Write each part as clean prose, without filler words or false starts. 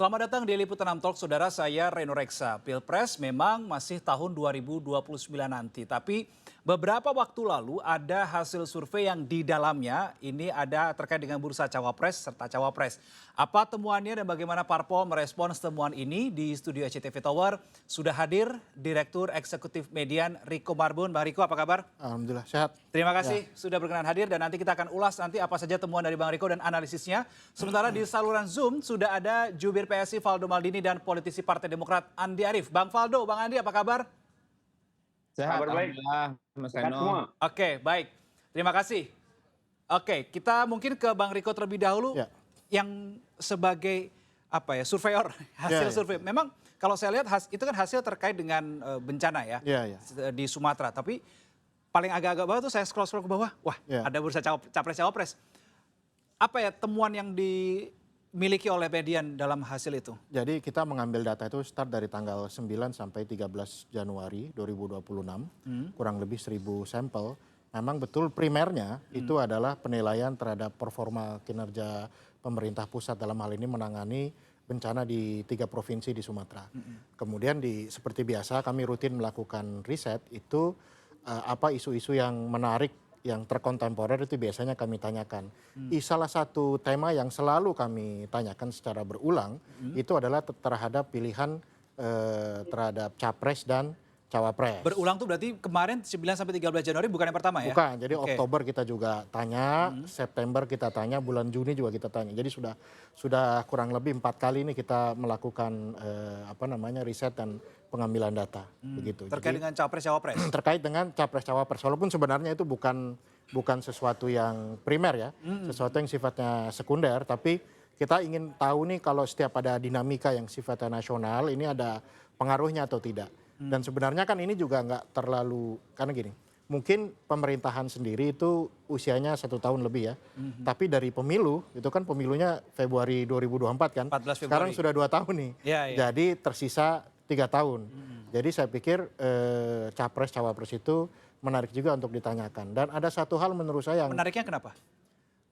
Selamat datang di Liputan 6 Talk, saudara. Saya Reno Reksa. Pilpres memang masih tahun 2029 nanti. Tapi beberapa waktu lalu ada hasil survei yang di dalamnya ini ada terkait dengan bursa cawapres serta cawapres. Apa temuannya dan bagaimana parpol merespons temuan ini? Di studio SCTV Tower sudah hadir Direktur Eksekutif Median Riko Marbun. Bang Riko, apa kabar? Alhamdulillah sehat. Terima kasih sudah berkenan hadir dan nanti kita akan ulas nanti apa saja temuan dari Bang Riko dan analisisnya. Sementara di saluran Zoom sudah ada Jubir PSI Valdo Maldini dan politisi Partai Demokrat Andi Arief. Bang Valdo, Bang Andi apa kabar? Sehat, Kabar baik. Alhamdulillah, Mas Sehat Reno. semua. Oke, baik. Terima kasih. Oke, kita mungkin ke Bang Riko terlebih dahulu Ya. yang sebagai surveyor hasil Ya. survei. Memang kalau saya lihat itu kan hasil terkait dengan bencana ya, Ya. di Sumatera. Tapi paling agak-agak bawah tuh saya scroll ke bawah, wah Ya. ada bursa capres-cawapres. Apa ya temuan yang dimiliki oleh Median dalam hasil itu? Jadi kita mengambil data itu start dari tanggal 9 sampai 13 Januari 2026, kurang lebih 1.000 sampel. Memang betul primernya itu adalah penilaian terhadap performa kinerja pemerintah pusat dalam hal ini menangani bencana di 3 provinsi di Sumatera. Kemudian seperti biasa kami rutin melakukan riset itu apa isu-isu yang menarik yang terkontemporer itu biasanya kami tanyakan. Salah satu tema yang selalu kami tanyakan secara berulang itu adalah terhadap pilihan terhadap capres dan cawapres. Berulang tuh berarti kemarin 9 sampai 13 Januari bukan yang pertama ya? Bukan, jadi Oke. Oktober kita juga tanya, September kita tanya, bulan Juni juga kita tanya. Jadi sudah kurang lebih 4 kali ini kita melakukan riset dan pengambilan data begitu. Terkait dengan capres-cawapres. Terkait dengan capres cawapres, walaupun sebenarnya itu bukan sesuatu yang primer ya, sesuatu yang sifatnya sekunder, tapi kita ingin tahu nih kalau setiap ada dinamika yang sifatnya nasional ini ada pengaruhnya atau tidak. Dan sebenarnya kan ini juga nggak terlalu, karena gini, mungkin pemerintahan sendiri itu usianya 1 tahun lebih ya, tapi dari pemilu itu kan pemilunya Februari 2024 kan, 14 Februari. sekarang sudah 2 tahun nih, Ya. jadi tersisa 3 tahun. Jadi saya pikir capres cawapres itu menarik juga untuk ditanyakan. Dan ada satu hal menurut saya yang Menariknya kenapa?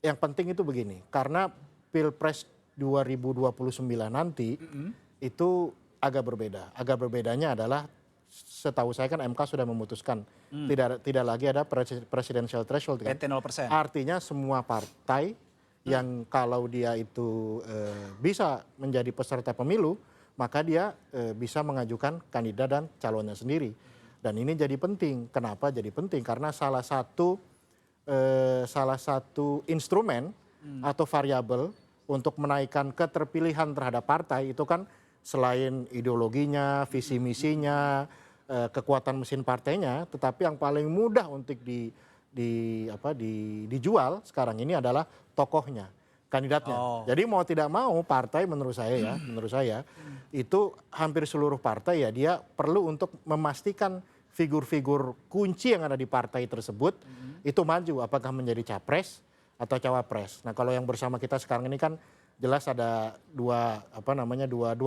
penting itu begini, karena Pilpres 2029 nanti itu agak berbeda. Agak berbedanya adalah setahu saya kan MK sudah memutuskan tidak lagi ada presidential threshold kan. PT 0%. Artinya semua partai yang kalau dia itu bisa menjadi peserta pemilu, maka dia bisa mengajukan kandidat dan calonnya sendiri. Dan ini jadi penting. Kenapa jadi penting? Karena salah satu instrumen atau variabel untuk menaikkan keterpilihan terhadap partai itu kan selain ideologinya, visi misinya, kekuatan mesin partainya, tetapi yang paling mudah untuk dijual sekarang ini adalah tokohnya, kandidatnya. Oh. Jadi mau tidak mau partai menurut saya itu hampir seluruh partai ya dia perlu untuk memastikan figur-figur kunci yang ada di partai tersebut itu maju apakah menjadi capres atau cawapres. Nah, kalau yang bersama kita sekarang ini kan jelas ada dua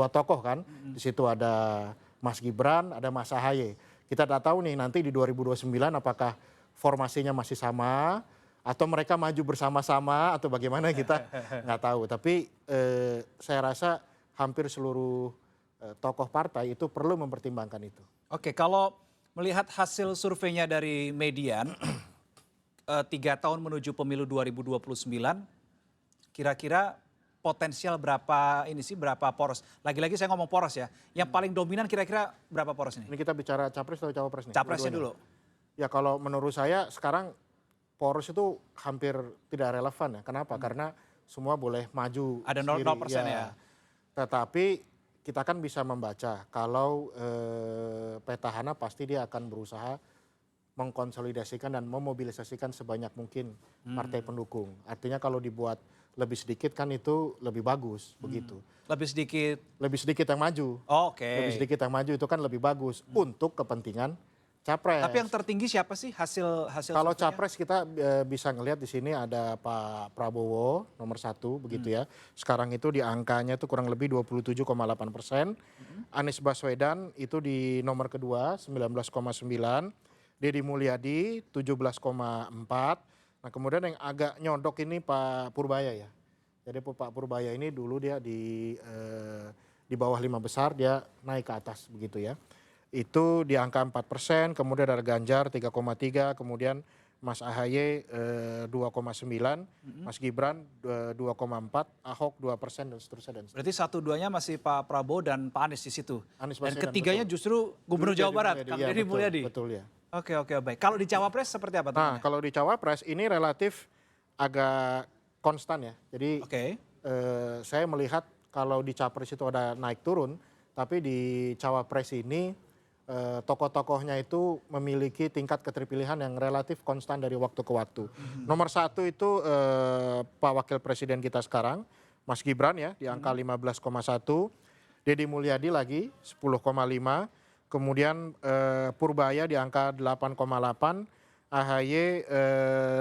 tokoh kan. Di situ ada Mas Gibran, ada Mas Ahaye. Kita tidak tahu nih nanti di 2029 apakah formasinya masih sama atau mereka maju bersama-sama atau bagaimana kita nggak tahu. Tapi saya rasa hampir seluruh tokoh partai itu perlu mempertimbangkan itu. Oke, kalau melihat hasil surveinya dari Median, 3 tahun menuju pemilu 2029, kira-kira potensial berapa poros? Lagi-lagi saya ngomong poros ya. Yang paling dominan kira-kira berapa poros ini? Ini kita bicara capres atau cawapres nih? Capresnya Dua-duanya. dulu. Ya kalau menurut saya sekarang poros itu hampir tidak relevan ya. Kenapa? Karena semua boleh maju Ada sendiri. 0% ya. Tetapi kita kan bisa membaca kalau petahana pasti dia akan berusaha mengkonsolidasikan dan memobilisasikan sebanyak mungkin partai pendukung. Artinya kalau dibuat lebih sedikit kan itu lebih bagus begitu. Lebih sedikit. Lebih sedikit yang maju. Oke. Lebih sedikit yang maju itu kan lebih bagus untuk kepentingan capres. Tapi yang tertinggi siapa sih hasil Kalau surveinya? capres kita bisa ngelihat di sini ada Pak Prabowo nomor 1 begitu ya. Sekarang itu di angkanya itu kurang lebih 27,8%. Anies Baswedan itu di nomor kedua 19,9. Deddy Mulyadi 17,4. Nah kemudian yang agak nyodok ini Pak Purbaya ya. Jadi Pak Purbaya ini dulu dia di bawah 5 besar, dia naik ke atas begitu ya. Itu di angka 4%, kemudian ada Ganjar 3,3, kemudian Mas AHY 2,9, Mas Gibran 2,4, Ahok 2% dan seterusnya dan seterusnya. Berarti 1-2-nya masih Pak Prabowo dan Pak Anies di situ. Anies Dan Baswedan, ketiganya betul. justru Gubernur Jawa Barat, Kang Iya, Deddy betul, Mulyadi. betul ya. Oke, baik. Kalau di Cawapres seperti apa Nah, temannya? kalau di Cawapres ini relatif agak konstan ya. Jadi Oke. saya melihat kalau di Capres itu ada naik turun, tapi di Cawapres ini tokoh-tokohnya itu memiliki tingkat keterpilihan yang relatif konstan dari waktu ke waktu. Nomor 1 itu Pak Wakil Presiden kita sekarang, Mas Gibran ya, di angka 15,1. Deddy Mulyadi lagi 10,5. Kemudian Purbaya di angka 8,8. AHY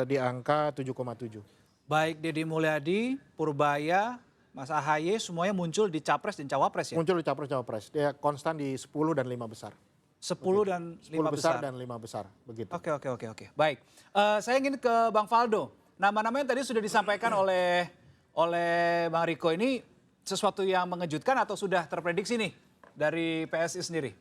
di angka 7,7. Baik Deddy Mulyadi, Purbaya, Mas AHY semuanya muncul di Capres dan Cawapres ya? Muncul di Capres-Cawapres. Dia konstan di 10 dan 5 besar. 10 dan 5 10 besar besar. dan 5 besar, begitu. Oke. Baik. Saya ingin ke Bang Faldo. Nama-nama yang tadi sudah disampaikan oleh Bang Riko ini sesuatu yang mengejutkan atau sudah terprediksi nih dari PSI sendiri?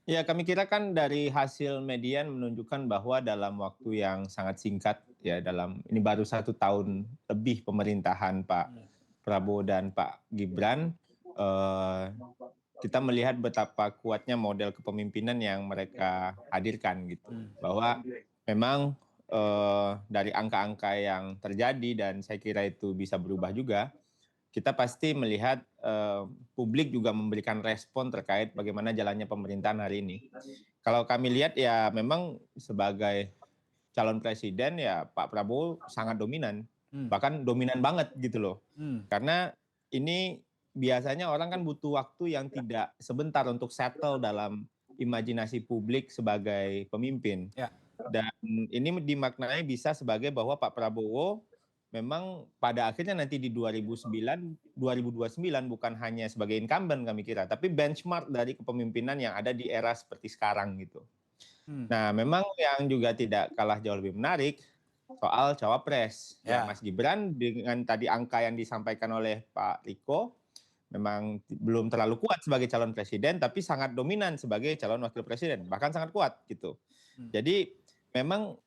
Ya, kami kira kan dari hasil median menunjukkan bahwa dalam waktu yang sangat singkat, ya ini baru 1 tahun lebih pemerintahan Pak Prabowo dan Pak Gibran, kita melihat betapa kuatnya model kepemimpinan yang mereka hadirkan gitu. Bahwa memang dari angka-angka yang terjadi dan saya kira itu bisa berubah juga, kita pasti melihat publik juga memberikan respon terkait bagaimana jalannya pemerintahan hari ini. Kalau kami lihat ya memang sebagai calon presiden ya Pak Prabowo sangat dominan, bahkan dominan banget gitu loh. Karena ini biasanya orang kan butuh waktu yang tidak sebentar untuk settle dalam imajinasi publik sebagai pemimpin. Ya. Dan ini dimaknai bisa sebagai bahwa Pak Prabowo memang pada akhirnya nanti di 2029 bukan hanya sebagai incumbent kami kira, tapi benchmark dari kepemimpinan yang ada di era seperti sekarang gitu. Nah, memang yang juga tidak kalah jauh lebih menarik soal cawapres. Ya, Mas Gibran dengan tadi angka yang disampaikan oleh Pak Riko memang belum terlalu kuat sebagai calon presiden, tapi sangat dominan sebagai calon wakil presiden, bahkan sangat kuat gitu. Jadi memang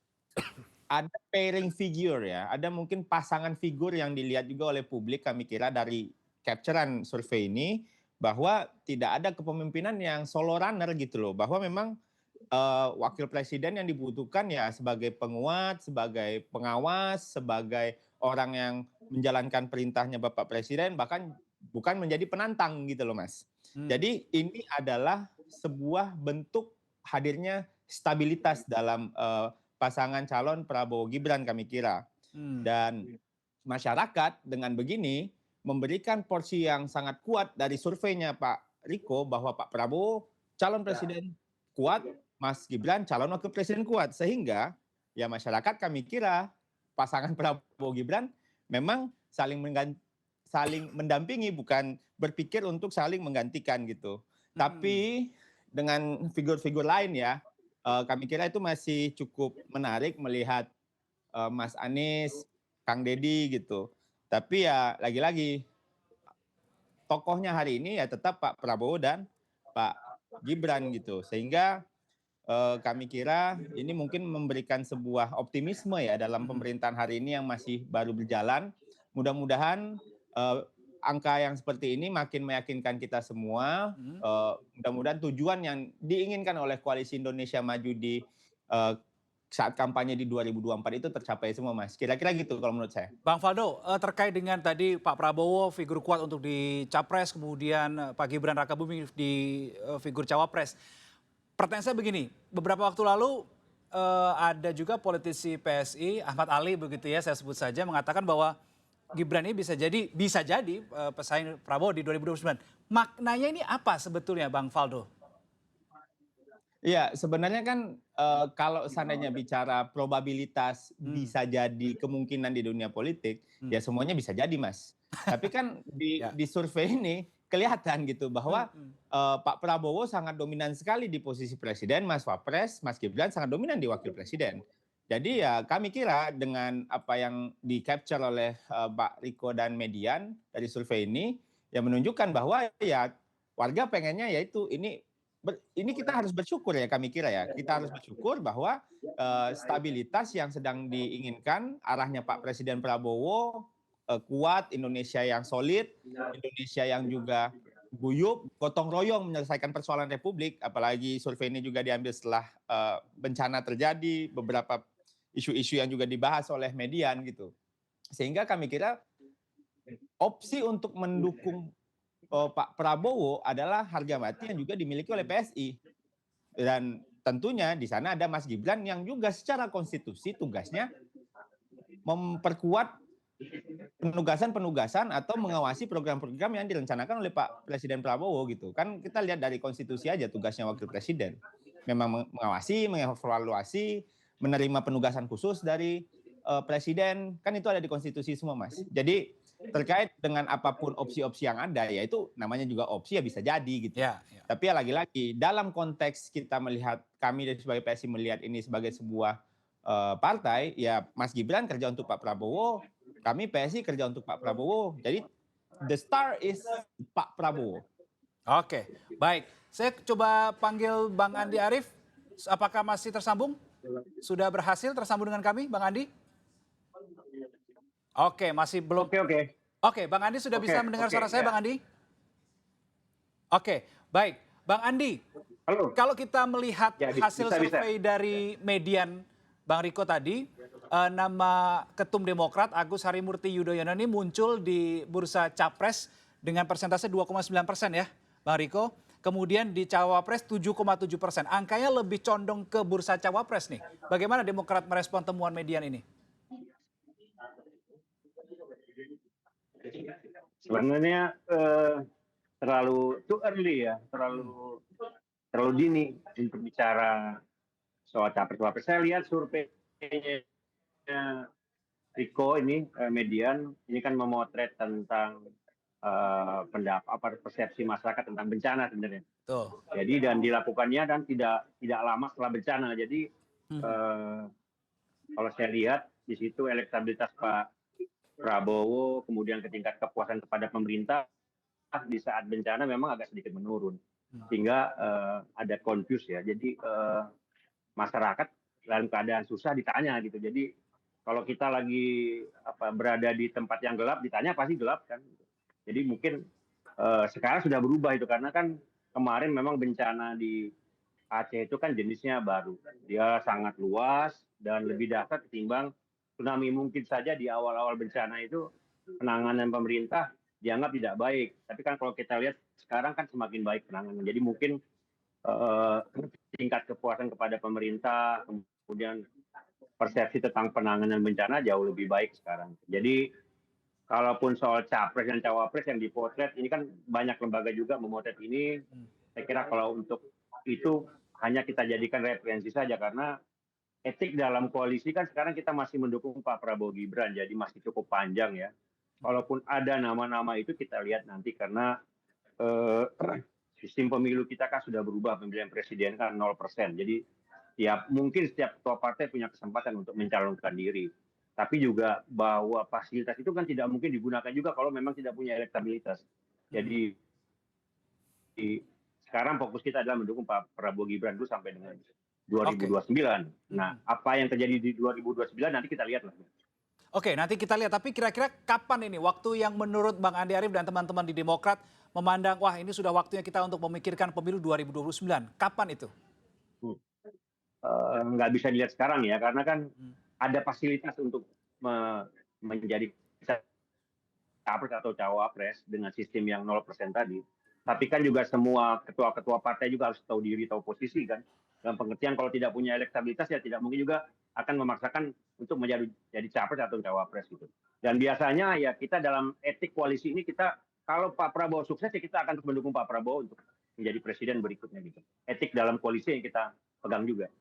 ada pairing figure ya, ada mungkin pasangan figur yang dilihat juga oleh publik kami kira dari capturean survei ini, bahwa tidak ada kepemimpinan yang solo runner gitu loh, bahwa memang wakil presiden yang dibutuhkan ya sebagai penguat, sebagai pengawas, sebagai orang yang menjalankan perintahnya Bapak Presiden, bahkan bukan menjadi penantang gitu loh Mas. Jadi ini adalah sebuah bentuk hadirnya stabilitas dalam pasangan calon Prabowo Gibran kami kira. Dan masyarakat dengan begini memberikan porsi yang sangat kuat dari surveinya Pak Riko bahwa Pak Prabowo calon presiden kuat, Mas Gibran calon wakil presiden kuat. Sehingga ya masyarakat kami kira pasangan Prabowo Gibran memang saling mendampingi, bukan berpikir untuk saling menggantikan gitu. Tapi dengan figur-figur lain ya, kami kira itu masih cukup menarik melihat Mas Anies, Kang Deddy gitu. Tapi ya lagi-lagi tokohnya hari ini ya tetap Pak Prabowo dan Pak Gibran gitu. Sehingga kami kira ini mungkin memberikan sebuah optimisme ya dalam pemerintahan hari ini yang masih baru berjalan. Mudah-mudahan angka yang seperti ini makin meyakinkan kita semua. Mudah-mudahan tujuan yang diinginkan oleh Koalisi Indonesia Maju di saat kampanye di 2024 itu tercapai semua, Mas. Kira-kira gitu kalau menurut saya. Bang Faldo, terkait dengan tadi Pak Prabowo figur kuat untuk di Capres, kemudian Pak Gibran Rakabuming di figur Cawapres. Pertanyaan saya begini, beberapa waktu lalu ada juga politisi PSI, Ahmad Ali begitu ya, saya sebut saja, mengatakan bahwa Gibran ini bisa jadi pesaing Prabowo di 2029. Maknanya ini apa sebetulnya Bang Faldo? Iya, sebenarnya kan kalau seandainya bicara probabilitas bisa jadi kemungkinan di dunia politik, ya semuanya bisa jadi, Mas. Tapi kan di survei ini kelihatan gitu bahwa Pak Prabowo sangat dominan sekali di posisi presiden, Mas Wapres, Mas Gibran sangat dominan di wakil presiden. Jadi ya kami kira dengan apa yang di-capture oleh Pak Riko dan Median dari survei ini, ya menunjukkan bahwa ya warga pengennya yaitu ini kita harus bersyukur ya kami kira ya. Kita harus bersyukur bahwa stabilitas yang sedang diinginkan, arahnya Pak Presiden Prabowo kuat, Indonesia yang solid, Indonesia yang juga guyup, gotong royong menyelesaikan persoalan Republik, apalagi survei ini juga diambil setelah bencana terjadi, beberapa isu-isu yang juga dibahas oleh Median gitu. Sehingga kami kira opsi untuk mendukung Pak Prabowo adalah harga mati yang juga dimiliki oleh PSI. Dan tentunya di sana ada Mas Gibran yang juga secara konstitusi tugasnya memperkuat penugasan-penugasan atau mengawasi program-program yang direncanakan oleh Pak Presiden Prabowo gitu. Kan kita lihat dari konstitusi aja tugasnya wakil presiden. Memang mengawasi, mengevaluasi, menerima penugasan khusus dari presiden, kan itu ada di konstitusi semua, Mas. Jadi terkait dengan apapun opsi-opsi yang ada, ya itu namanya juga opsi ya bisa jadi gitu. Ya, ya. Tapi ya lagi-lagi dalam konteks kita melihat, kami dari sebagai PSI melihat ini sebagai sebuah partai, ya Mas Gibran kerja untuk Pak Prabowo, kami PSI kerja untuk Pak Prabowo. Jadi the star is Pak Prabowo. Oke, baik. Saya coba panggil Bang Andi Arief. Apakah masih tersambung? Sudah berhasil tersambung dengan kami, Bang Andi? Oke, masih belum. Oke. Oke, Bang Andi sudah bisa mendengar suara saya, ya. Bang Andi? Oke, baik. Bang Andi, Halo. kalau kita melihat Ya, hasil bisa. survei dari Median Bang Riko tadi, nama Ketum Demokrat Agus Harimurti Yudhoyono ini muncul di bursa Capres dengan persentase 2,9% ya, Bang Riko. Kemudian di Cawapres 7,7%. Angkanya lebih condong ke bursa Cawapres nih. Bagaimana Demokrat merespon temuan Median ini? Sebenarnya terlalu too early ya, terlalu dini untuk bicara soal capres-cawapres. Saya lihat surveinya Riko ini Median ini kan memotret tentang persepsi masyarakat tentang bencana sebenarnya. Tuh. Jadi dan dilakukannya dan tidak lama setelah bencana. Jadi kalau saya lihat di situ elektabilitas Pak Prabowo, kemudian tingkat kepuasan kepada pemerintah di saat bencana memang agak sedikit menurun, sehingga ada confuse ya. Jadi masyarakat dalam keadaan susah ditanya gitu. Jadi kalau kita lagi berada di tempat yang gelap ditanya pasti gelap kan. Jadi mungkin sekarang sudah berubah itu karena kan kemarin memang bencana di Aceh itu kan jenisnya baru, dia sangat luas dan lebih dahsyat ketimbang tsunami. Mungkin saja di awal-awal bencana itu penanganan pemerintah dianggap tidak baik. Tapi kan kalau kita lihat sekarang kan semakin baik penanganan. Jadi mungkin tingkat kepuasan kepada pemerintah, kemudian persepsi tentang penanganan bencana jauh lebih baik sekarang. Jadi kalaupun soal capres dan cawapres yang dipotret, ini kan banyak lembaga juga memotret ini. Saya kira kalau untuk itu hanya kita jadikan referensi saja karena etik dalam koalisi kan sekarang kita masih mendukung Pak Prabowo Gibran, jadi masih cukup panjang ya. Walaupun ada nama-nama itu kita lihat nanti karena sistem pemilu kita kan sudah berubah, pemilihan presiden kan 0%. Jadi mungkin setiap ketua partai punya kesempatan untuk mencalonkan diri. Tapi juga bahwa fasilitas itu kan tidak mungkin digunakan juga kalau memang tidak punya elektabilitas. Jadi sekarang fokus kita adalah mendukung Pak Prabowo Gibran dulu sampai dengan 2029. Nah, apa yang terjadi di 2029 nanti kita lihat lah. Oke, nanti kita lihat. Tapi kira-kira kapan ini waktu yang menurut Bang Andi Arief dan teman-teman di Demokrat memandang, wah ini sudah waktunya kita untuk memikirkan pemilu 2029. Kapan itu? Nggak bisa dilihat sekarang ya, karena kan ada fasilitas untuk menjadi capres atau cawapres dengan sistem yang 0% tadi. Tapi kan juga semua ketua-ketua partai juga harus tahu diri, tahu posisi kan. Dalam pengertian kalau tidak punya elektabilitas ya tidak mungkin juga akan memaksakan untuk menjadi capres atau cawapres gitu. Dan biasanya ya kita dalam etik koalisi ini kita kalau Pak Prabowo sukses ya kita akan mendukung Pak Prabowo untuk menjadi presiden berikutnya gitu. Etik dalam koalisi yang kita pegang juga.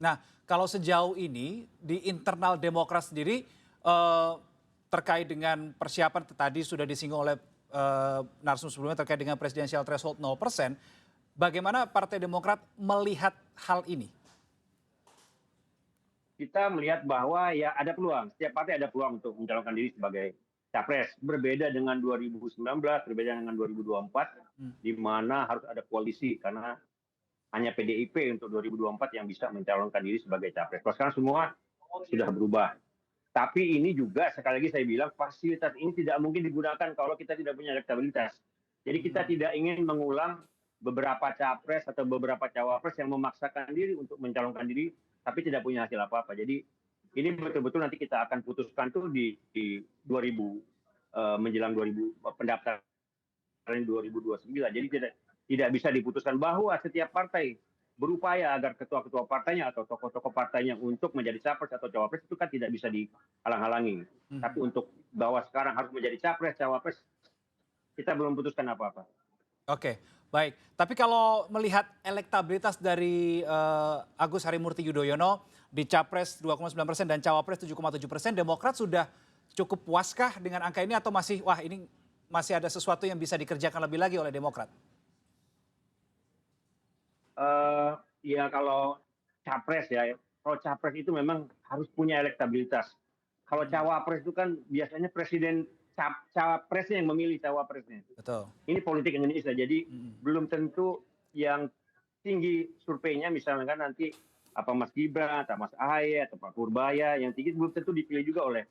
Nah, kalau sejauh ini di internal Demokrat sendiri terkait dengan persiapan tadi sudah disinggung oleh narsum sebelumnya terkait dengan presidensial threshold 0%, bagaimana Partai Demokrat melihat hal ini? kita melihat bahwa ya ada peluang, setiap partai ada peluang untuk mencalonkan diri sebagai capres. Berbeda dengan 2019, berbeda dengan 2024, di mana harus ada koalisi karena hanya PDIP untuk 2024 yang bisa mencalonkan diri sebagai capres. Kalau sekarang semua sudah berubah. Tapi ini juga sekali lagi saya bilang fasilitas ini tidak mungkin digunakan kalau kita tidak punya elektabilitas. Jadi kita tidak ingin mengulang beberapa capres atau beberapa cawapres yang memaksakan diri untuk mencalonkan diri tapi tidak punya hasil apa-apa. Jadi ini betul-betul nanti kita akan putuskan tuh di 2000 menjelang 2000 pendaftaran 2029. Jadi tidak bisa diputuskan bahwa setiap partai berupaya agar ketua-ketua partainya atau tokoh-tokoh partainya untuk menjadi capres atau cawapres itu kan tidak bisa dihalang-halangi. Tapi untuk bahwa sekarang harus menjadi capres, cawapres, kita belum putuskan apa-apa. Oke, baik. Tapi kalau melihat elektabilitas dari Agus Harimurti Yudhoyono di Capres 2,9% dan Cawapres 7,7%, Demokrat sudah cukup puaskah dengan angka ini atau masih wah ini masih ada sesuatu yang bisa dikerjakan lebih lagi oleh Demokrat? Ya kalau capres ya, kalau capres itu memang harus punya elektabilitas. Kalau cawapres itu kan biasanya presiden cawapresnya yang memilih cawapresnya. Betul. Ini politik Indonesia, jadi belum tentu yang tinggi surveinya misalnya kan nanti apa Mas Gibran, atau Mas Ahaye, atau Pak Purbaya, yang tinggi belum tentu dipilih juga oleh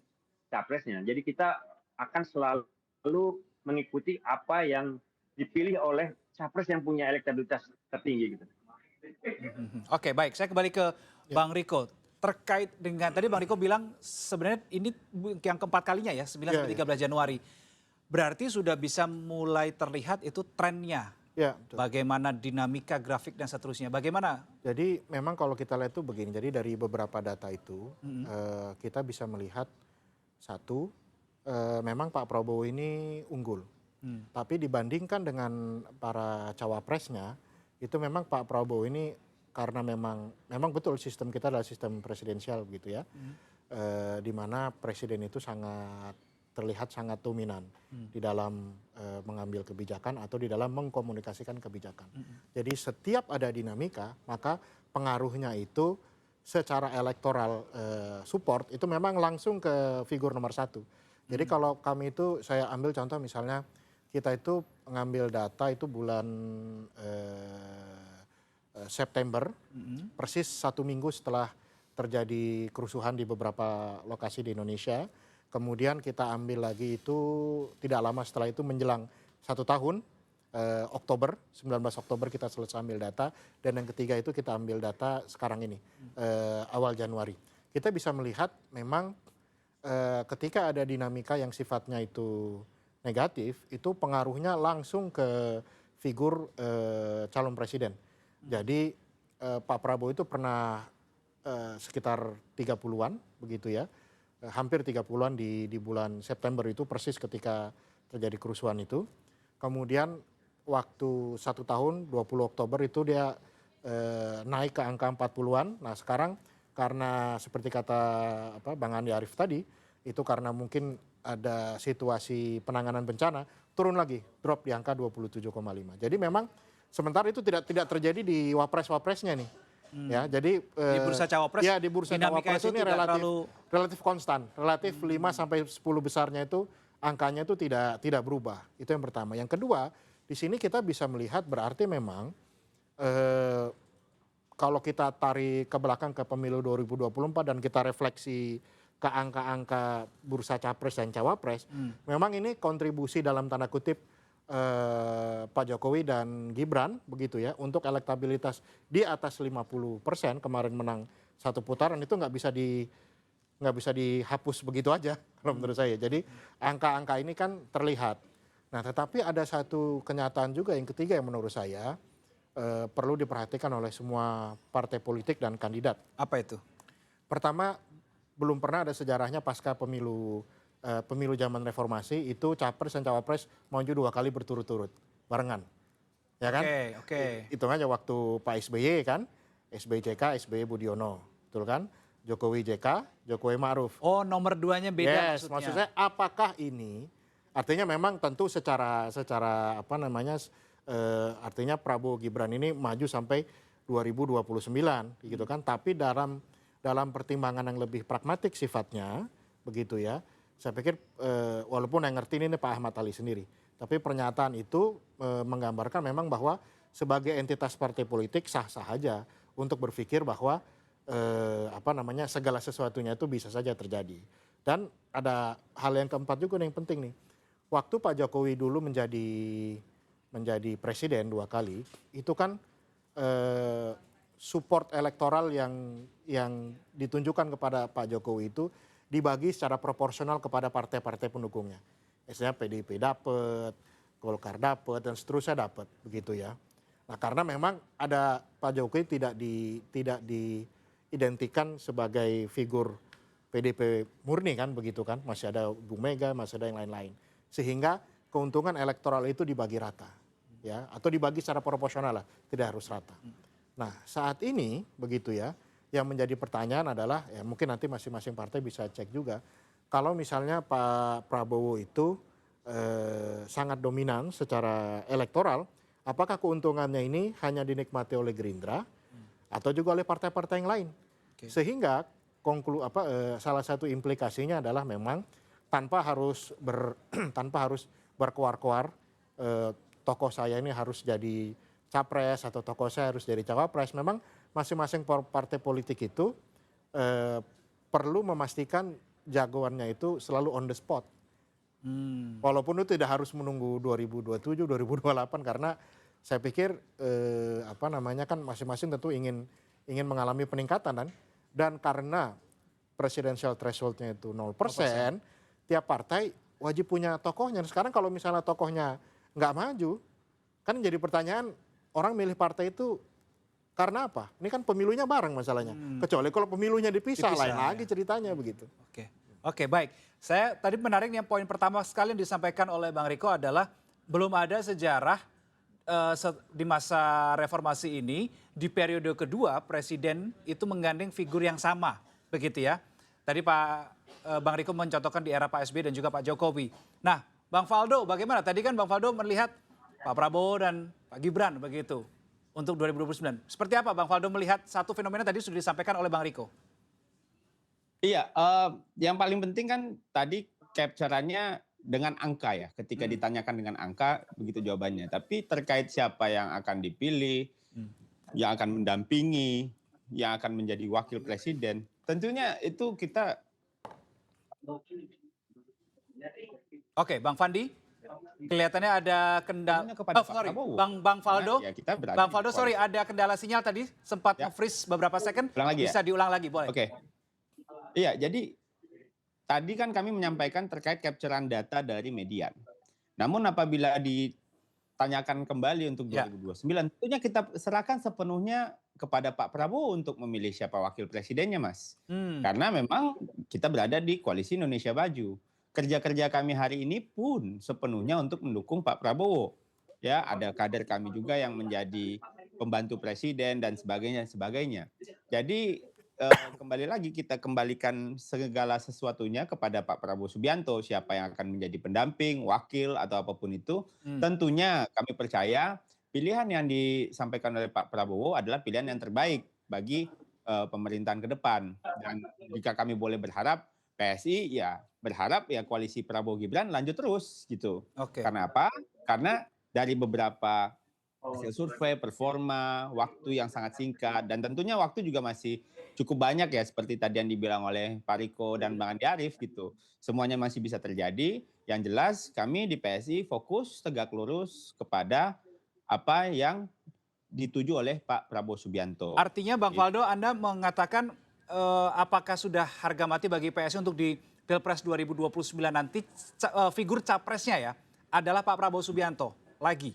capresnya. Jadi kita akan selalu mengikuti apa yang dipilih oleh capres yang punya elektabilitas tertinggi gitu. Oke, baik. Saya kembali ke Bang Riko. Terkait dengan tadi Bang Riko bilang sebenarnya ini yang keempat kalinya ya 9-13 Januari. Berarti sudah bisa mulai terlihat itu trennya. Ya, betul. Bagaimana dinamika grafik dan seterusnya. Bagaimana? Jadi memang kalau kita lihat itu begini, jadi dari beberapa data itu kita bisa melihat satu, memang Pak Prabowo ini unggul. Tapi dibandingkan dengan para cawapresnya, itu memang Pak Prabowo ini karena memang betul sistem kita adalah sistem presidensial gitu ya, di mana presiden itu terlihat sangat dominan di dalam mengambil kebijakan atau di dalam mengkomunikasikan kebijakan. Jadi setiap ada dinamika maka pengaruhnya itu secara elektoral support itu memang langsung ke figur nomor satu. Jadi kalau kami itu saya ambil contoh misalnya kita itu mengambil data itu bulan September, persis 1 minggu setelah terjadi kerusuhan di beberapa lokasi di Indonesia. Kemudian kita ambil lagi itu tidak lama setelah itu menjelang 1 tahun, Oktober, 19 Oktober kita selesai ambil data. Dan yang ketiga itu kita ambil data sekarang ini, awal Januari. Kita bisa melihat memang ketika ada dinamika yang sifatnya itu negatif, itu pengaruhnya langsung ke figur calon presiden. Jadi Pak Prabowo itu pernah sekitar 30-an begitu ya, hampir 30-an di bulan September itu persis ketika terjadi kerusuhan itu. Kemudian waktu 1 tahun 20 Oktober itu dia naik ke angka 40-an. Nah sekarang karena seperti kata Bang Andi Arief tadi, itu karena mungkin ada situasi penanganan bencana, turun lagi, drop di angka 27,5. Jadi memang sementara itu tidak terjadi di wapres-wapresnya nih. Ya, jadi Di bursa cawapres, ya di bursa dinamika cawapres itu ini tidak relatif konstan, relatif 5 sampai 10 besarnya itu angkanya itu tidak berubah. Itu yang pertama. Yang kedua, di sini kita bisa melihat berarti memang kalau kita tarik ke belakang ke pemilu 2024 dan kita refleksi ke angka-angka bursa capres dan cawapres, memang ini kontribusi dalam tanda kutip Pak Jokowi dan Gibran begitu ya untuk elektabilitas di atas 50%, kemarin menang 1 putaran itu nggak bisa dihapus begitu aja kalau menurut saya. Jadi angka-angka ini kan terlihat. Nah tetapi ada satu kenyataan juga yang ketiga yang menurut saya perlu diperhatikan oleh semua partai politik dan kandidat. apa itu? Pertama, belum pernah ada sejarahnya pasca pemilu zaman reformasi itu capres dan cawapres maju 2 kali berturut-turut barengan, ya kan? Oke. Hitung aja waktu Pak SBY kan, SBY JK, SBY Budiono, betul kan? Jokowi JK, Jokowi Ma'ruf. Oh nomor 2-nya beda Yes, maksud saya apakah ini artinya memang tentu secara artinya Prabowo Gibran ini maju sampai 2029 gitu kan, tapi dalam dalam pertimbangan yang lebih pragmatik sifatnya, begitu ya. Saya pikir walaupun yang ngerti ini Pak Ahmad Ali sendiri, tapi pernyataan itu menggambarkan memang bahwa sebagai entitas partai politik sah-sah aja untuk berpikir bahwa segala sesuatunya itu bisa saja terjadi. Dan ada hal yang keempat juga yang penting nih. Waktu Pak Jokowi dulu menjadi presiden 2 kali, itu kan support elektoral yang ditunjukkan kepada Pak Jokowi itu dibagi secara proporsional kepada partai-partai pendukungnya. Misalnya PDIP dapat, Golkar dapat, dan seterusnya dapat, begitu ya. Nah, karena memang ada Pak Jokowi tidak diidentikan sebagai figur PDIP murni kan, begitu kan. Masih ada Bu Mega, masih ada yang lain-lain. Sehingga keuntungan elektoral itu dibagi rata, ya, atau dibagi secara proporsional lah, tidak harus rata. Nah, saat ini begitu ya, yang menjadi pertanyaan adalah, ya mungkin nanti masing-masing partai bisa cek juga, kalau misalnya Pak Prabowo itu sangat dominan secara elektoral, apakah keuntungannya ini hanya dinikmati oleh Gerindra atau juga oleh partai-partai yang lain? Oke. Sehingga salah satu implikasinya adalah memang tanpa harus berkoar-koar, tokoh saya ini harus jadi capres atau tokoh saya harus jadi cawapres. Memang masing-masing partai politik itu perlu memastikan jagoannya itu selalu on the spot. Walaupun itu tidak harus menunggu 2027, 2028 karena saya pikir kan masing-masing tentu ingin mengalami peningkatan dan karena presidential threshold-nya itu 0%, tiap partai wajib punya tokohnya. Sekarang kalau misalnya tokohnya nggak maju, kan jadi pertanyaan, orang milih partai itu karena apa? Ini kan pemilunya bareng masalahnya. Kecuali kalau pemilunya dipisah lain lagi ceritanya begitu. Oke, baik. Saya tadi menarik yang poin pertama sekali yang disampaikan oleh Bang Riko adalah belum ada sejarah di masa reformasi ini di periode kedua presiden itu menggandeng figur yang sama, begitu ya. Tadi Bang Riko mencontohkan di era Pak SBY dan juga Pak Jokowi. Nah, Bang Faldo bagaimana? Tadi kan Bang Faldo melihat Pak Prabowo dan Pak Gibran begitu untuk 2029. Seperti apa Bang Faldo melihat satu fenomena tadi sudah disampaikan oleh Bang Riko? Iya, yang paling penting kan tadi capture-annya dengan angka ya. Ketika ditanyakan dengan angka, begitu jawabannya. Tapi terkait siapa yang akan dipilih, yang akan mendampingi, yang akan menjadi wakil presiden, tentunya itu kita. Oke, Bang Fandi, kelihatannya ada kendala. Kepada Pak Sorry, Prabowo. Bang Faldo. Ya, kita berada Bang di Faldo, sorry, ada kendala sinyal tadi, sempat Ya. nge-freeze beberapa second. Ulang lagi ya? Bisa diulang lagi, boleh? Oke. Iya, jadi tadi kan kami menyampaikan terkait capturean data dari median. Namun apabila ditanyakan kembali untuk 2029, tentunya kita serahkan sepenuhnya kepada Pak Prabowo untuk memilih siapa wakil presidennya, Mas. Karena memang kita berada di Koalisi Indonesia Maju. Kerja-kerja kami hari ini pun sepenuhnya untuk mendukung Pak Prabowo. Ya, ada kader kami juga yang menjadi pembantu presiden dan sebagainya. Jadi kembali lagi kita kembalikan segala sesuatunya kepada Pak Prabowo Subianto, siapa yang akan menjadi pendamping, wakil atau apapun itu. Tentunya kami percaya pilihan yang disampaikan oleh Pak Prabowo adalah pilihan yang terbaik bagi pemerintahan ke depan. Dan jika kami boleh berharap, PSI ya berharap ya koalisi Prabowo Gibran lanjut terus gitu. Oke. Karena apa? Karena dari beberapa hasil survei, performa, waktu yang sangat singkat, dan tentunya waktu juga masih cukup banyak ya, seperti tadi yang dibilang oleh Pak Riko dan Bang Andi Arief gitu. Semuanya masih bisa terjadi. Yang jelas kami di PSI fokus tegak lurus kepada apa yang dituju oleh Pak Prabowo Subianto. Artinya Bang Faldo, Anda mengatakan apakah sudah harga mati bagi PSI untuk di Pilpres 2029 nanti figur capresnya ya adalah Pak Prabowo Subianto lagi?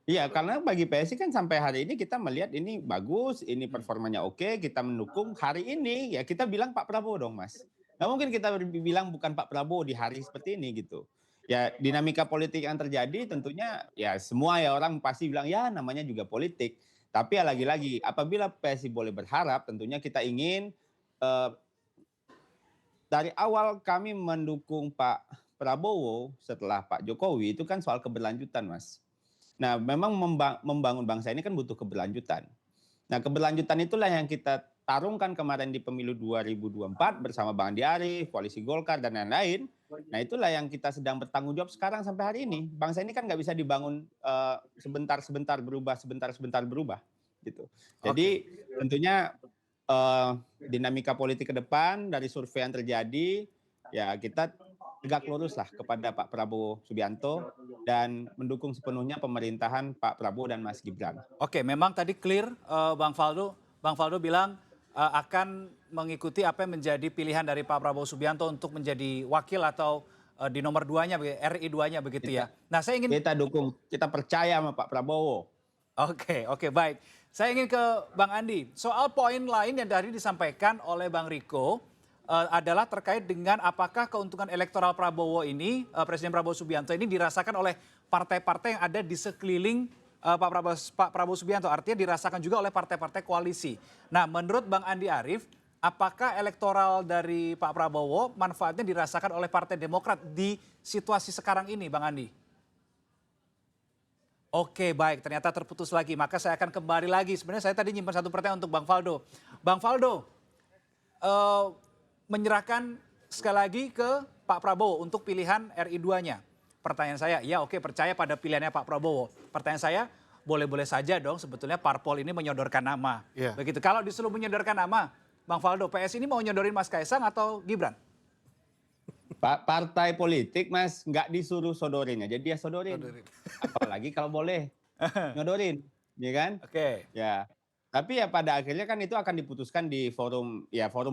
Iya, karena bagi PSI kan sampai hari ini kita melihat ini bagus, ini performanya oke, kita mendukung. Hari ini ya kita bilang Pak Prabowo dong, Mas. Nggak mungkin kita bilang bukan Pak Prabowo di hari seperti ini gitu. Ya dinamika politik yang terjadi tentunya ya semua ya orang pasti bilang ya namanya juga politik. Tapi ya lagi-lagi apabila PSI boleh berharap tentunya kita ingin dari awal kami mendukung Pak Prabowo setelah Pak Jokowi itu kan soal keberlanjutan, Mas. Nah, memang membangun bangsa ini kan butuh keberlanjutan. Nah, keberlanjutan itulah yang kita tarungkan kemarin di pemilu 2024 bersama Bang Andi Arief, koalisi Golkar dan lain-lain. Nah itulah yang kita sedang bertanggung jawab sekarang sampai hari ini. Bangsa ini kan nggak bisa dibangun sebentar-sebentar berubah, sebentar-sebentar berubah gitu. Jadi tentunya dinamika politik ke depan dari survei yang terjadi, ya kita tegak lurus lah kepada Pak Prabowo Subianto dan mendukung sepenuhnya pemerintahan Pak Prabowo dan Mas Gibran. Oke, memang tadi clear Bang Faldo. Bang Faldo bilang akan mengikuti apa yang menjadi pilihan dari Pak Prabowo Subianto untuk menjadi wakil atau di nomor 2-nya, RI 2-nya begitu ya. Nah, saya ingin Kita dukung, kita percaya sama Pak Prabowo. Oke, baik. Saya ingin ke Bang Andi. Soal poin lain yang tadi disampaikan oleh Bang Riko adalah terkait dengan apakah keuntungan elektoral Prabowo ini, Presiden Prabowo Subianto ini dirasakan oleh partai-partai yang ada di sekeliling Pak Prabowo Subianto. Artinya dirasakan juga oleh partai-partai koalisi. Nah, menurut Bang Andi Arief, apakah elektoral dari Pak Prabowo manfaatnya dirasakan oleh Partai Demokrat di situasi sekarang ini, Bang Andi? Oke, baik, ternyata terputus lagi. Maka saya akan kembali lagi. Sebenarnya saya tadi nyimpan satu pertanyaan untuk Bang Faldo. Bang Faldo, menyerahkan sekali lagi ke Pak Prabowo untuk pilihan RI 2-nya. Pertanyaan saya, ya oke, percaya pada pilihannya Pak Prabowo. Pertanyaan saya, boleh-boleh saja dong sebetulnya parpol ini menyodorkan nama. Iya. Begitu, kalau disuruh menyodorkan nama, Bang Faldo, PS ini mau nyodorin Mas Kaisang atau Gibran? Pak partai politik Mas nggak disuruh sodorin aja dia sodorin. Apalagi kalau boleh nyodorin, ya kan? Oke. Ya. Tapi ya pada akhirnya kan itu akan diputuskan di forum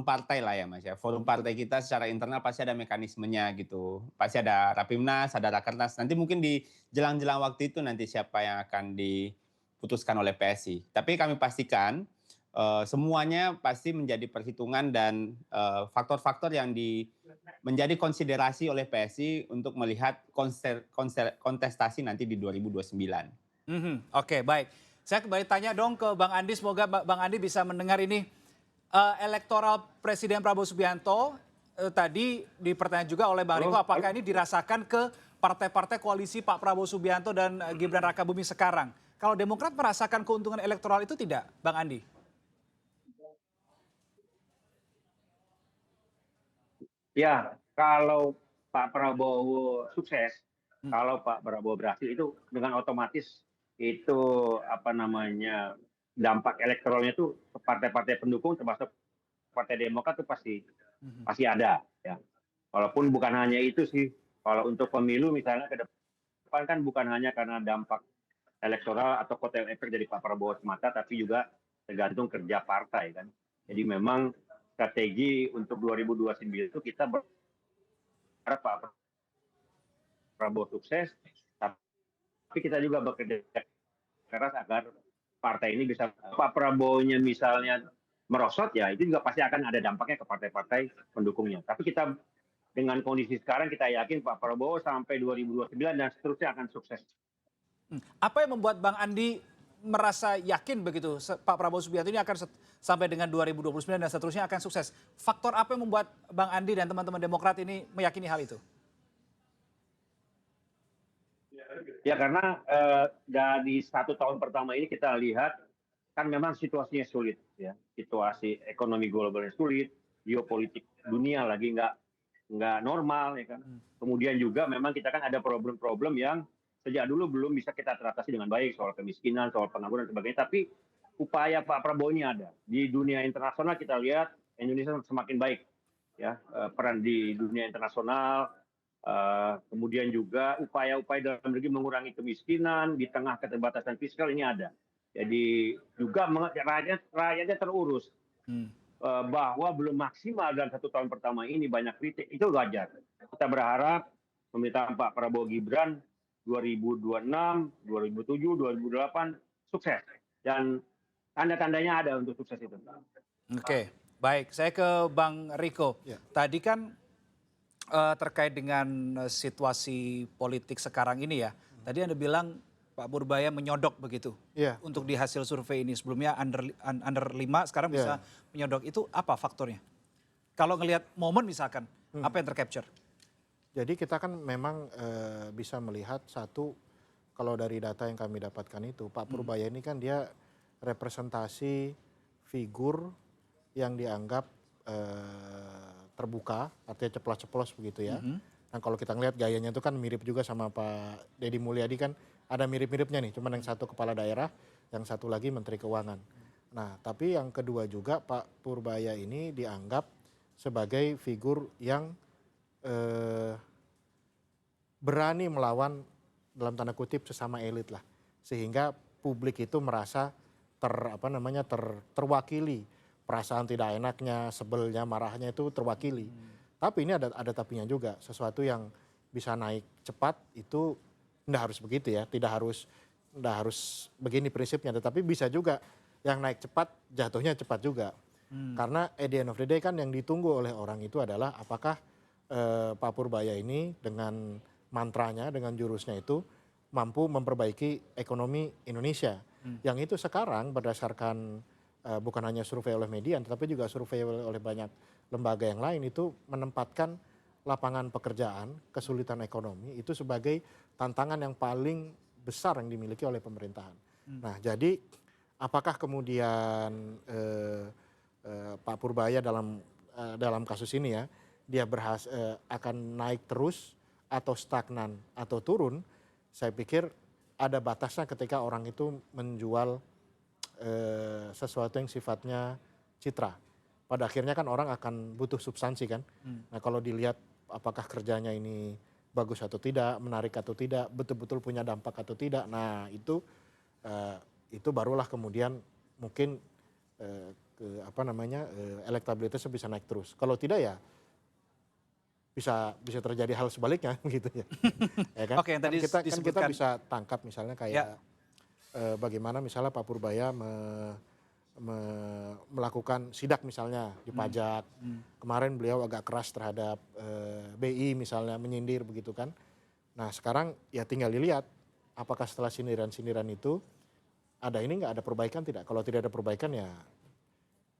partai lah ya Mas ya. Forum partai kita secara internal pasti ada mekanismenya gitu. Pasti ada Rapimnas, ada Rakernas. Nanti mungkin di jelang-jelang waktu itu nanti siapa yang akan diputuskan oleh PSI. Tapi kami pastikan semuanya pasti menjadi perhitungan dan faktor-faktor yang menjadi konsiderasi oleh PSI untuk melihat kontestasi nanti di 2029. Oke, baik. Saya kembali tanya dong ke Bang Andi, semoga Bang Andi bisa mendengar ini. Elektoral Presiden Prabowo Subianto tadi dipertanyaan juga oleh Bang Riko, apakah ini dirasakan ke partai-partai koalisi Pak Prabowo Subianto dan Gibran Rakabuming sekarang? Kalau Demokrat merasakan keuntungan elektoral itu tidak, Bang Andi? Ya, kalau Pak Prabowo sukses, kalau Pak Prabowo berhasil itu dengan otomatis itu apa namanya dampak elektoralnya itu ke partai-partai pendukung termasuk Partai Demokrat itu pasti ada ya. Walaupun bukan hanya itu sih, kalau untuk pemilu misalnya ke depan kan bukan hanya karena dampak elektoral atau kotel efek dari Pak Prabowo semata, tapi juga tergantung kerja partai kan. Jadi memang strategi untuk 2029 itu kita berharap Pak Prabowo sukses, tapi kita juga bekerja keras agar partai ini bisa, Pak Prabowo-nya misalnya merosot ya itu juga pasti akan ada dampaknya ke partai-partai pendukungnya. Tapi kita dengan kondisi sekarang kita yakin Pak Prabowo sampai 2029 dan seterusnya akan sukses. Apa yang membuat Bang Andi merasa yakin begitu Pak Prabowo Subianto ini akan sampai dengan 2029 dan seterusnya akan sukses? Faktor apa yang membuat Bang Andi dan teman-teman Demokrat ini meyakini hal itu? Ya karena dari 1 tahun pertama ini kita lihat kan memang situasinya sulit ya, situasi ekonomi globalnya sulit, geopolitik dunia lagi nggak normal ya kan. Kemudian juga memang kita kan ada problem-problem yang sejak dulu belum bisa kita teratasi dengan baik, soal kemiskinan, soal pengangguran dan sebagainya. Tapi upaya Pak Prabowo ini ada di dunia internasional, kita lihat Indonesia semakin baik ya, peran di dunia internasional. Kemudian juga upaya-upaya dalam negeri mengurangi kemiskinan di tengah keterbatasan fiskal ini ada. Jadi juga rakyatnya terurus. Bahwa belum maksimal dalam 1 tahun pertama ini banyak kritik, itu wajar. Kita berharap pemerintahan Pak Prabowo Gibran 2026, 2007, 2008 sukses. Dan tanda-tandanya ada untuk sukses itu. Oke, baik. Saya ke Bang Riko. Ya. Tadi kan terkait dengan situasi politik sekarang ini ya. Tadi Anda bilang Pak Purbaya menyodok begitu Iya. untuk di hasil survei ini. Sebelumnya under 5, sekarang bisa menyodok. Itu apa faktornya? Kalau ngelihat momen misalkan, apa yang tercapture? Jadi kita kan memang bisa melihat satu, kalau dari data yang kami dapatkan itu, Pak Purbaya ini kan dia representasi figur yang dianggap terbuka, artinya ceplos-ceplos begitu ya. Nah kalau kita ngelihat gayanya itu kan mirip juga sama Pak Deddy Mulyadi kan ada mirip-miripnya nih, cuman yang satu kepala daerah, yang satu lagi Menteri Keuangan. Nah tapi yang kedua juga Pak Purbaya ini dianggap sebagai figur yang berani melawan dalam tanda kutip sesama elit lah. Sehingga publik itu merasa terwakili. Perasaan tidak enaknya, sebelnya, marahnya itu terwakili. Tapi ini ada tapinya juga. Sesuatu yang bisa naik cepat itu tidak harus begitu ya. Tidak harus begini prinsipnya. Tetapi bisa juga yang naik cepat jatuhnya cepat juga. Karena at the end of the day kan yang ditunggu oleh orang itu adalah apakah Pak Purbaya ini dengan mantranya, dengan jurusnya itu mampu memperbaiki ekonomi Indonesia. Yang itu sekarang berdasarkan bukan hanya survei oleh Median, tetapi juga survei oleh banyak lembaga yang lain itu menempatkan lapangan pekerjaan, kesulitan ekonomi itu sebagai tantangan yang paling besar yang dimiliki oleh pemerintahan. Nah jadi apakah kemudian Pak Purbaya dalam kasus ini ya, dia akan naik terus atau stagnan atau turun, saya pikir ada batasnya ketika orang itu menjual sesuatu yang sifatnya citra. Pada akhirnya kan orang akan butuh substansi kan. Nah kalau dilihat apakah kerjanya ini bagus atau tidak, menarik atau tidak, betul-betul punya dampak atau tidak. Nah itu barulah kemudian mungkin elektabilitasnya bisa naik terus. Kalau tidak ya bisa terjadi hal sebaliknya gitu ya. Ya kan? Oke, yang tadi kita disebutkan. bisa tangkap misalnya kayak bagaimana misalnya Pak Purbaya melakukan sidak misalnya di pajak. Kemarin beliau agak keras terhadap BI misalnya, menyindir begitu kan. Nah sekarang ya tinggal dilihat apakah setelah sindiran-sindiran itu ada ada perbaikan tidak. Kalau tidak ada perbaikan ya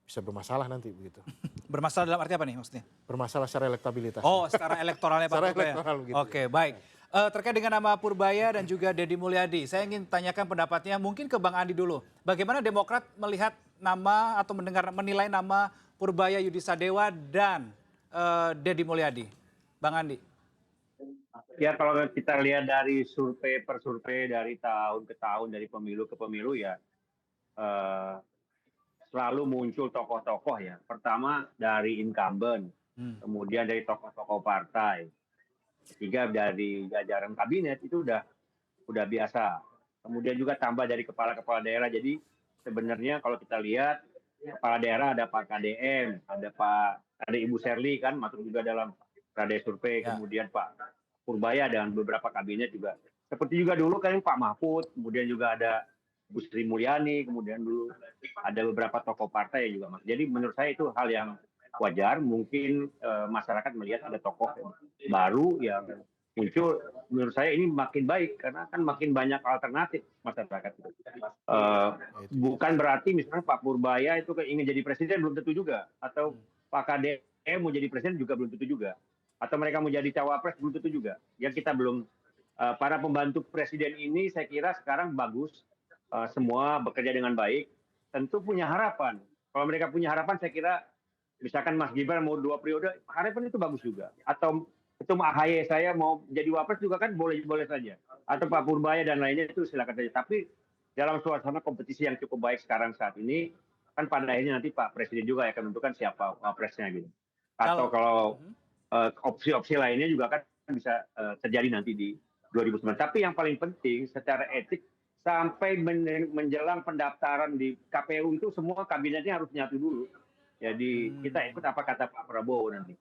bisa bermasalah nanti begitu. Bermasalah dalam arti apa nih maksudnya? Bermasalah secara elektabilitas. Oh, secara elektoralnya Pak Secara Purbaya. elektoral begitu. Oke, baik. Terkait dengan nama Purbaya dan juga Deddy Mulyadi, saya ingin tanyakan pendapatnya mungkin ke Bang Andi dulu. Bagaimana Demokrat melihat nama atau menilai nama Purbaya Yudisadewa dan Deddy Mulyadi? Bang Andi. Ya kalau kita lihat dari survei per survei dari tahun ke tahun, dari pemilu ke pemilu ya selalu muncul tokoh-tokoh ya. Pertama dari incumbent, kemudian dari tokoh-tokoh partai, ketiga dari jajaran kabinet itu udah biasa. Kemudian juga tambah dari kepala-kepala daerah. Jadi sebenarnya kalau kita lihat kepala daerah ada Pak KDM, ada Ibu Serly kan masuk juga dalam radar survei, kemudian Pak Purbaya dan beberapa kabinet juga. Seperti juga dulu kan Pak Mahfud, kemudian juga ada Bu Sri Mulyani, kemudian dulu ada beberapa tokoh partai juga. Jadi menurut saya itu hal yang wajar. Mungkin masyarakat melihat ada tokoh baru yang muncul. Menurut saya ini makin baik karena kan makin banyak alternatif masyarakat. Bukan berarti misalnya Pak Purbaya itu ingin jadi presiden belum tentu juga, atau Pak KDM mau jadi presiden juga belum tentu juga, atau mereka mau jadi cawapres belum tentu juga. Ya kita belum. Para pembantu presiden ini saya kira sekarang bagus. Semua bekerja dengan baik, tentu punya harapan. Kalau mereka punya harapan, saya kira misalkan Mas Gibran mau 2 periode, harapan itu bagus juga. Atau Ketum AHY saya mau jadi wapres juga kan boleh saja. Atau Pak Purbaya dan lainnya itu silakan saja. Tapi dalam suasana kompetisi yang cukup baik sekarang saat ini, kan pada akhirnya nanti Pak Presiden juga akan menentukan siapa wapresnya gitu. Atau kalau opsi-opsi lainnya juga kan bisa terjadi nanti di 2009. Tapi yang paling penting secara etik, sampai menjelang pendaftaran di KPU itu semua kabinetnya harus nyatu dulu. Jadi kita ikut apa kata Pak Prabowo nanti.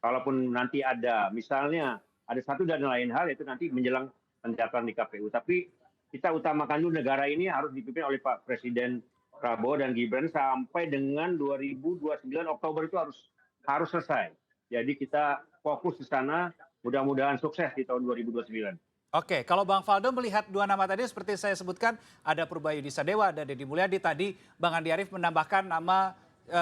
Kalaupun nanti ada misalnya ada satu dan lain hal itu nanti menjelang pendaftaran di KPU. Tapi kita utamakan dulu negara ini harus dipimpin oleh Pak Presiden Prabowo dan Gibran sampai dengan 2029 Oktober itu harus selesai. Jadi kita fokus di sana, mudah-mudahan sukses di tahun 2029. Oke, kalau Bang Faldo melihat dua nama tadi seperti saya sebutkan, ada Purbaya Yudisadewa, ada Deddy Mulyadi. Tadi Bang Andi Arief menambahkan nama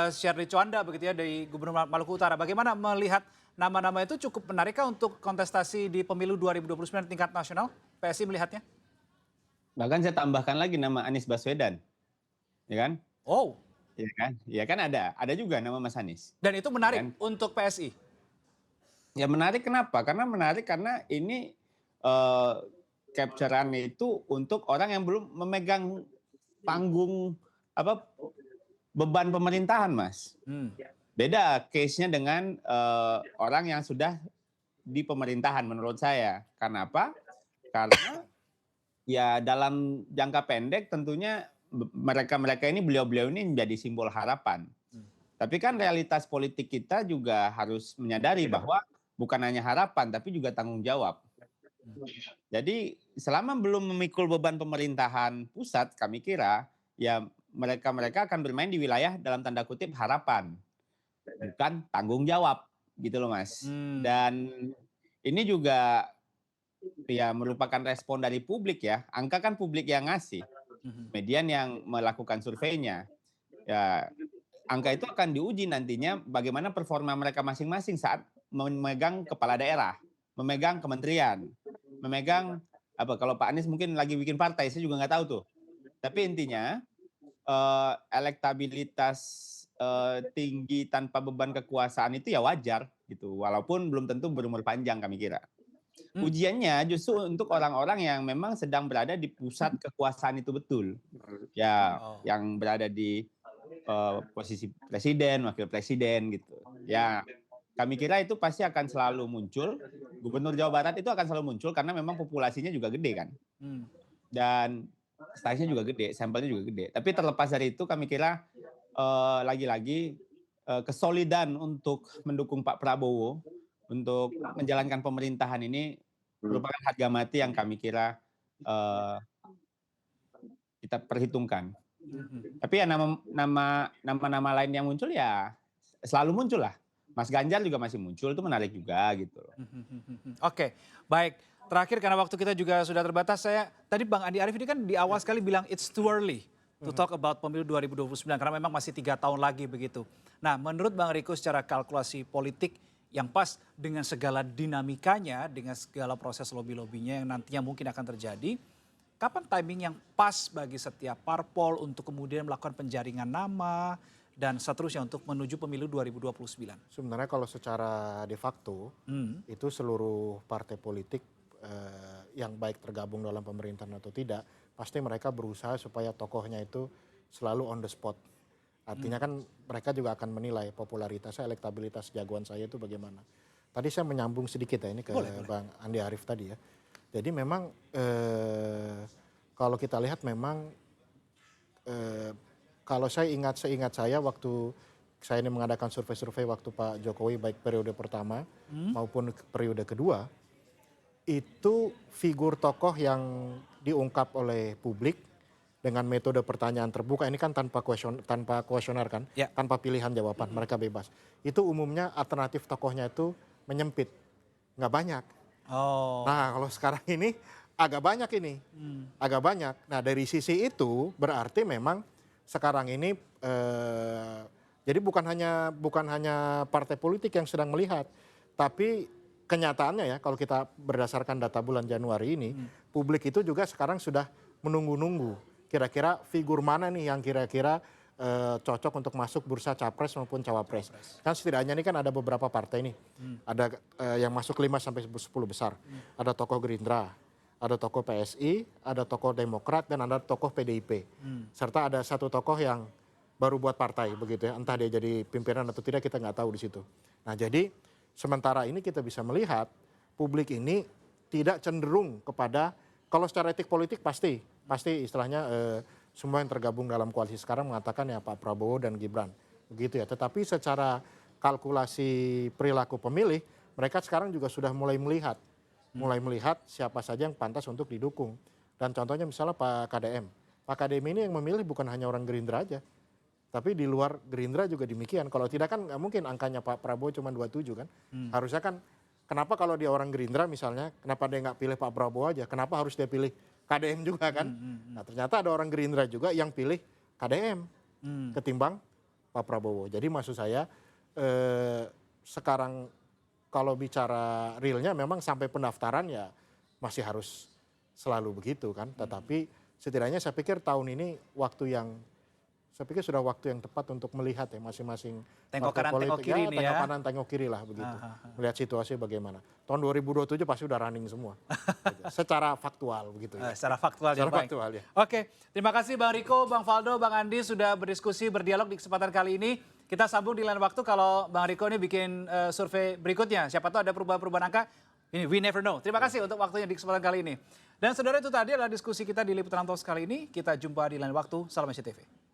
Syarli Chowanda begitu ya dari Gubernur Maluku Utara. Bagaimana melihat nama-nama itu cukup menarikkah untuk kontestasi di pemilu 2029 tingkat nasional? PSI melihatnya? Bahkan saya tambahkan lagi nama Anies Baswedan, ya kan? Oh, Ya kan? Ya kan ada juga nama Mas Anies. Dan itu menarik Kan? untuk PSI. Ya menarik kenapa? Karena ini eh, capture-an itu untuk orang yang belum memegang panggung apa beban pemerintahan, Mas. Hmm. Beda case-nya dengan orang yang sudah di pemerintahan menurut saya. Karena apa? Karena ya dalam jangka pendek tentunya mereka-mereka ini beliau-beliau ini menjadi simbol harapan. Tapi kan realitas politik kita juga harus menyadari bahwa bukan hanya harapan tapi juga tanggung jawab. Jadi selama belum memikul beban pemerintahan pusat, kami kira ya mereka-mereka akan bermain di wilayah dalam tanda kutip harapan, bukan tanggung jawab, gitu loh Mas. Dan ini juga ya merupakan respon dari publik ya. Angka kan publik yang ngasih, median yang melakukan surveinya. Ya, angka itu akan diuji nantinya bagaimana performa mereka masing-masing saat memegang kepala daerah, memegang kementerian, memegang apa kalau Pak Anies mungkin lagi bikin partai, saya juga nggak tahu tuh. Tapi intinya elektabilitas tinggi tanpa beban kekuasaan itu ya wajar gitu, walaupun belum tentu berumur panjang kami kira. Ujiannya justru untuk orang-orang yang memang sedang berada di pusat kekuasaan itu betul, ya yang berada di posisi presiden, wakil presiden gitu. Ya, kami kira itu pasti akan selalu muncul. Gubernur Jawa Barat itu akan selalu muncul karena memang populasinya juga gede kan. Dan size-nya juga gede, sampelnya juga gede. Tapi terlepas dari itu kami kira lagi-lagi kesolidan untuk mendukung Pak Prabowo untuk menjalankan pemerintahan ini merupakan harga mati yang kami kira kita perhitungkan. Tapi ya nama-nama lain yang muncul ya selalu muncul lah. Mas Ganjar juga masih muncul, itu menarik juga gitu. Oke, baik. Terakhir karena waktu kita juga sudah terbatas, tadi Bang Andi Arief ini kan di awal sekali bilang it's too early to talk about pemilu 2029 karena memang masih 3 tahun lagi begitu. Nah, menurut Bang Riko secara kalkulasi politik yang pas dengan segala dinamikanya, dengan segala proses lobby-lobbynya yang nantinya mungkin akan terjadi, kapan timing yang pas bagi setiap parpol untuk kemudian melakukan penjaringan nama dan seterusnya untuk menuju pemilu 2029? Sebenarnya kalau secara de facto itu seluruh partai politik yang baik tergabung dalam pemerintahan atau tidak, pasti mereka berusaha supaya tokohnya itu selalu on the spot. Artinya kan mereka juga akan menilai popularitas, elektabilitas jagoan saya itu bagaimana. Tadi saya menyambung sedikit ya ini ke Bang Andi Arief tadi ya. Jadi memang kalau kita lihat memang kalau seingat saya waktu saya ini mengadakan survei-survei waktu Pak Jokowi baik periode pertama maupun periode kedua, itu figur tokoh yang diungkap oleh publik dengan metode pertanyaan terbuka, ini kan tanpa kuesioner kan, tanpa pilihan jawaban, mereka bebas. Itu umumnya alternatif tokohnya itu menyempit, nggak banyak. Nah kalau sekarang ini agak banyak ini, agak banyak. Nah dari sisi itu berarti memang sekarang ini jadi bukan hanya partai politik yang sedang melihat, tapi kenyataannya ya kalau kita berdasarkan data bulan Januari ini, publik itu juga sekarang sudah menunggu-nunggu kira-kira figur mana nih yang kira-kira cocok untuk masuk bursa capres maupun cawapres. Kan setidaknya ini kan ada beberapa partai nih, ada yang masuk 5 sampai 10 besar, ada tokoh Gerindra, ada tokoh PSI, ada tokoh Demokrat, dan ada tokoh PDIP. Serta ada satu tokoh yang baru buat partai begitu ya, entah dia jadi pimpinan atau tidak kita nggak tahu di situ. Nah jadi sementara ini kita bisa melihat publik ini tidak cenderung kepada, kalau secara etik politik pasti istilahnya semua yang tergabung dalam koalisi sekarang mengatakan ya Pak Prabowo dan Gibran begitu ya. Tetapi secara kalkulasi perilaku pemilih mereka sekarang juga sudah mulai melihat siapa saja yang pantas untuk didukung. Dan contohnya misalnya Pak KDM. Pak KDM ini yang memilih bukan hanya orang Gerindra aja, tapi di luar Gerindra juga demikian. Kalau tidak kan nggak mungkin angkanya Pak Prabowo cuma 27 kan. Harusnya kan kenapa kalau dia orang Gerindra misalnya, kenapa dia nggak pilih Pak Prabowo aja? Kenapa harus dia pilih KDM juga kan? Nah ternyata ada orang Gerindra juga yang pilih KDM ketimbang Pak Prabowo. Jadi maksud saya sekarang kalau bicara realnya memang sampai pendaftaran ya masih harus selalu begitu kan. Tetapi setidaknya saya pikir tahun ini waktu yang saya pikir sudah waktu yang tepat untuk melihat ya masing-masing Tengok partai kanan, tengok politik. kiri nih Tengok ya. kanan, tengok kiri lah begitu. Melihat situasi bagaimana. Tahun 2027 pasti udah running semua. Gitu. Secara faktual begitu ya. Secara faktual ya, Secara baik. faktual ya. Oke, terima kasih Bang Riko, Bang Faldo, Bang Andi sudah berdiskusi, berdialog di kesempatan kali ini. Kita sambung di lain waktu kalau Bang Riko ini bikin survei berikutnya. Siapa tahu ada perubahan-perubahan angka. Ini we never know. Terima kasih untuk waktunya di kesempatan kali ini. Dan saudara, itu tadi adalah diskusi kita di Liputan Talks kali ini. Kita jumpa di lain waktu. Salam SCTV.